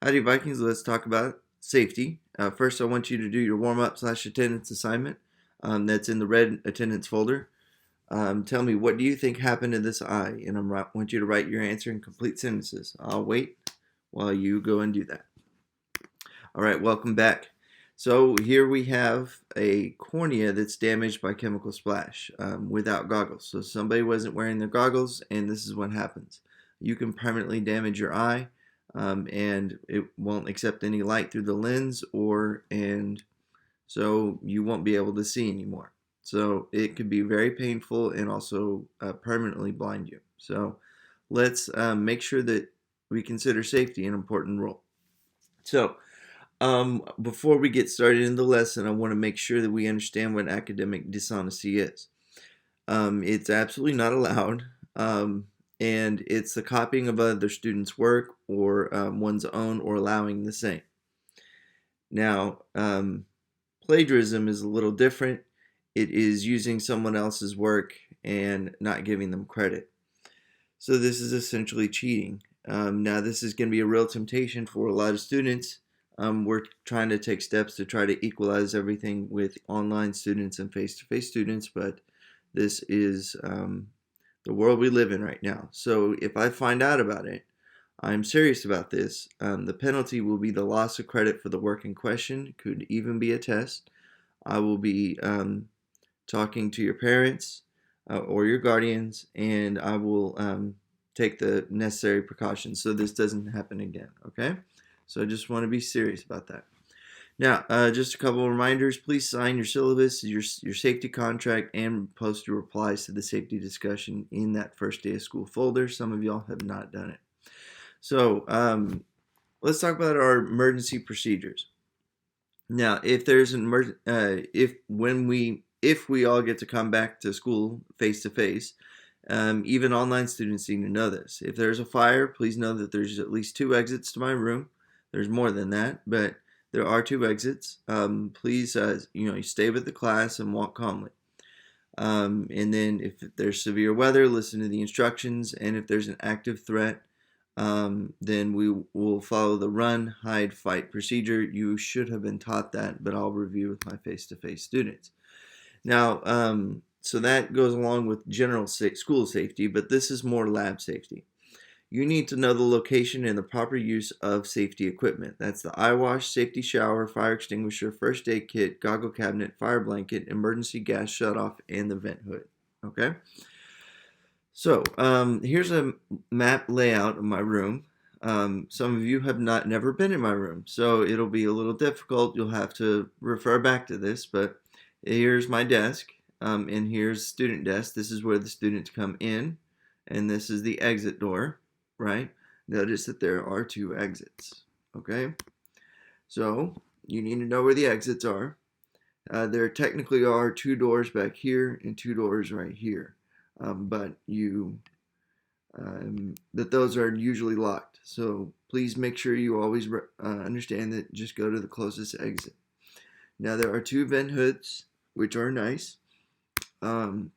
Howdy Vikings, let's talk about safety. First, I want you to do your warm-up/attendance assignment that's in the red attendance folder. Tell me, what do you think happened to this eye? And I want you to write your answer in complete sentences. I'll wait while you go and do that. All right, welcome back. So here we have a cornea that's damaged by chemical splash without goggles. So somebody wasn't wearing their goggles, and this is what happens. You can permanently damage your eye, and it won't accept any light through the lens, and so you won't be able to see anymore. So it could be very painful and also permanently blind you. So let's make sure that we consider safety an important role. So before we get started in the lesson, I want to make sure that we understand what academic dishonesty is. It's absolutely not allowed, and it's the copying of other students' work or one's own or allowing the same. Now, plagiarism is a little different. It is using someone else's work and not giving them credit. So this is essentially cheating. Now, this is going to be a real temptation for a lot of students. We're trying to take steps to try to equalize everything with online students and face-to-face students, but this is the world we live in right now. So if I find out about it, I'm serious about this. The penalty will be the loss of credit for the work in question. Could even be a test. I will be talking to your parents or your guardians, and I will take the necessary precautions so this doesn't happen again, okay? So I just want to be serious about that. Now, just a couple of reminders. Please sign your syllabus, your safety contract, and post your replies to the safety discussion in that first day of school folder. Some of y'all have not done it. So let's talk about our emergency procedures. Now, if there's an if we all get to come back to school face to face, even online students need to know this. If there's a fire, please know that there's at least 2 exits to my room. There's more than that, but there are 2 exits. Please, you stay with the class and walk calmly. And then if there's severe weather, listen to the instructions. And if there's an active threat, then we will follow the run, hide, fight procedure. You should have been taught that, but I'll review with my face-to-face students. Now, so that goes along with general school safety, but this is more lab safety. You need to know the location and the proper use of safety equipment. That's the eye wash, safety shower, fire extinguisher, first aid kit, goggle cabinet, fire blanket, emergency gas shutoff, and the vent hood. Okay? So here's a map layout of my room. Some of you have never been in my room, so it'll be a little difficult. You'll have to refer back to this, but here's my desk, and here's student desk. This is where the students come in, and this is the exit door, right? Notice that there are 2 exits, okay? So you need to know where the exits are. There technically are 2 doors back here and 2 doors right here. But that those are usually locked. So please make sure you always understand that just go to the closest exit. Now there are 2 vent hoods, which are nice. Now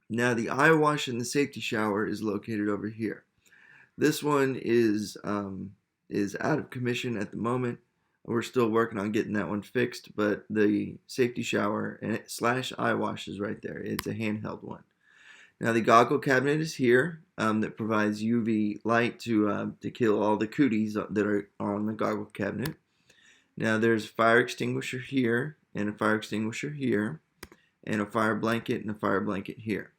the eye wash and the safety shower is located over here. This one is out of commission at the moment. We're still working on getting that one fixed, but the safety shower / eye wash is right there. It's a handheld one. Now the goggle cabinet is here that provides UV light to kill all the cooties that are on the goggle cabinet. Now there's a fire extinguisher here and a fire extinguisher here and a fire blanket and a fire blanket here.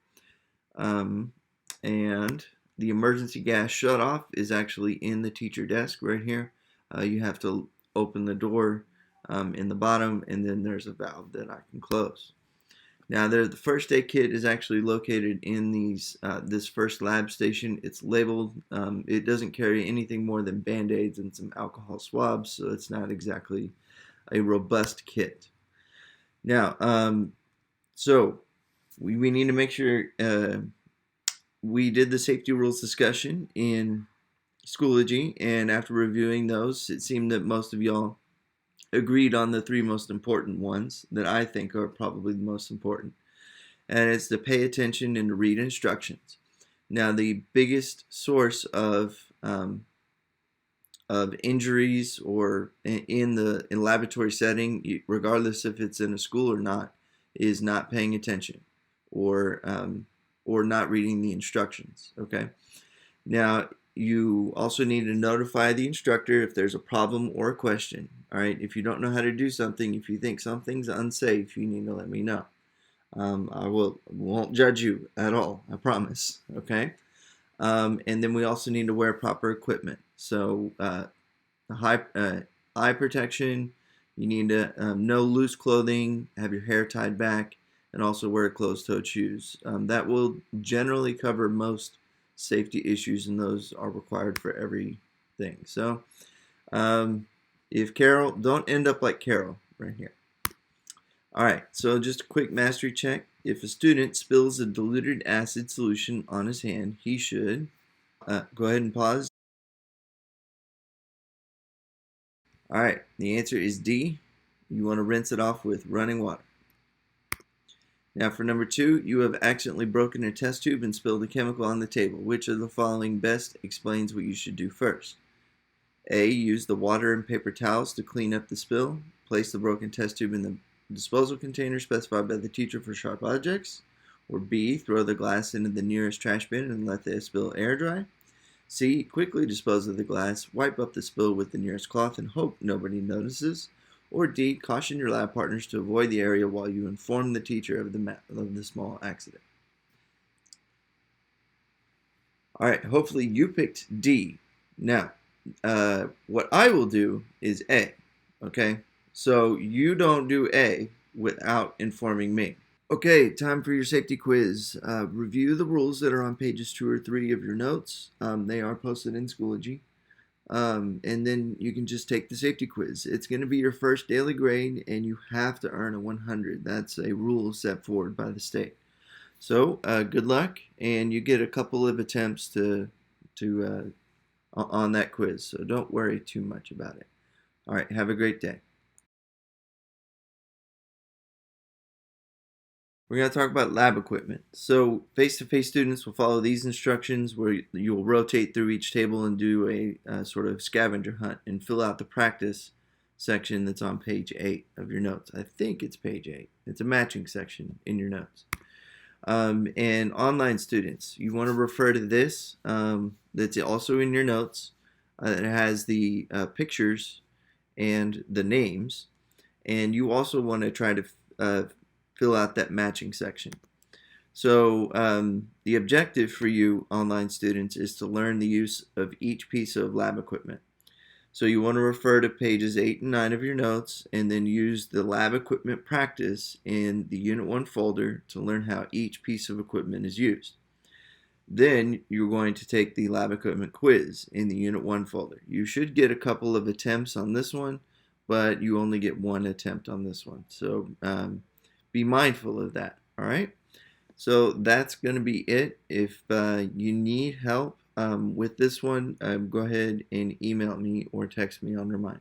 And the emergency gas shutoff is actually in the teacher desk right here. You have to open the door in the bottom, and then there's a valve that I can close. Now, the first aid kit is actually located in this first lab station. It's labeled. It doesn't carry anything more than Band-Aids and some alcohol swabs, so it's not exactly a robust kit. Now, so we need to make sure we did the safety rules discussion in Schoology, and after reviewing those, it seemed that most of y'all agreed on the 3 most important ones that I think are probably the most important. And it's to pay attention and to read instructions. Now, the biggest source of of injuries or in the laboratory setting, regardless if it's in a school or not, is not paying attention or not reading the instructions. Okay. Now you also need to notify the instructor if there's a problem or a question. All right. If you don't know how to do something, if you think something's unsafe, you need to let me know. I won't judge you at all. I promise. Okay. And then we also need to wear proper equipment. So eye protection. You need to no loose clothing, have your hair tied back, and also wear closed-toed shoes. That will generally cover most safety issues, and those are required for everything. So if Carol, don't end up like Carol right here. All right, so just a quick mastery check. If a student spills a diluted acid solution on his hand, he should go ahead and pause. All right, the answer is D. You want to rinse it off with running water. Now for number 2, you have accidentally broken a test tube and spilled a chemical on the table. Which of the following best explains what you should do first? A. Use the water and paper towels to clean up the spill. Place the broken test tube in the disposal container specified by the teacher for sharp objects. Or B. Throw the glass into the nearest trash bin and let the spill air dry. C. Quickly dispose of the glass, wipe up the spill with the nearest cloth and hope nobody notices. Or D. Caution your lab partners to avoid the area while you inform the teacher of the small accident. All right, hopefully you picked D. Now, what I will do is A, okay? So you don't do A without informing me. Okay, time for your safety quiz. Review the rules that are on pages 2 or 3 of your notes. They are posted in Schoology. And then you can just take the safety quiz. It's going to be your first daily grade, and you have to earn a 100. That's a rule set forward by the state. So good luck, and you get a couple of attempts on that quiz. So don't worry too much about it. All right, have a great day. We're going to talk about lab equipment. So face-to-face students will follow these instructions where you'll rotate through each table and do a sort of scavenger hunt and fill out the practice section that's on page 8 of your notes. I think it's page 8. It's a matching section in your notes. And online students, you want to refer to this that's also in your notes. It has the pictures and the names. And you also want to try to fill out that matching section. So the objective for you online students is to learn the use of each piece of lab equipment. So you want to refer to pages 8 and 9 of your notes and then use the lab equipment practice in the Unit 1 folder to learn how each piece of equipment is used. Then you're going to take the lab equipment quiz in the Unit 1 folder. You should get a couple of attempts on this one, but you only get one attempt on this one. So be mindful of that, all right? So that's going to be it. If you need help with this one, go ahead and email me or text me on Remind.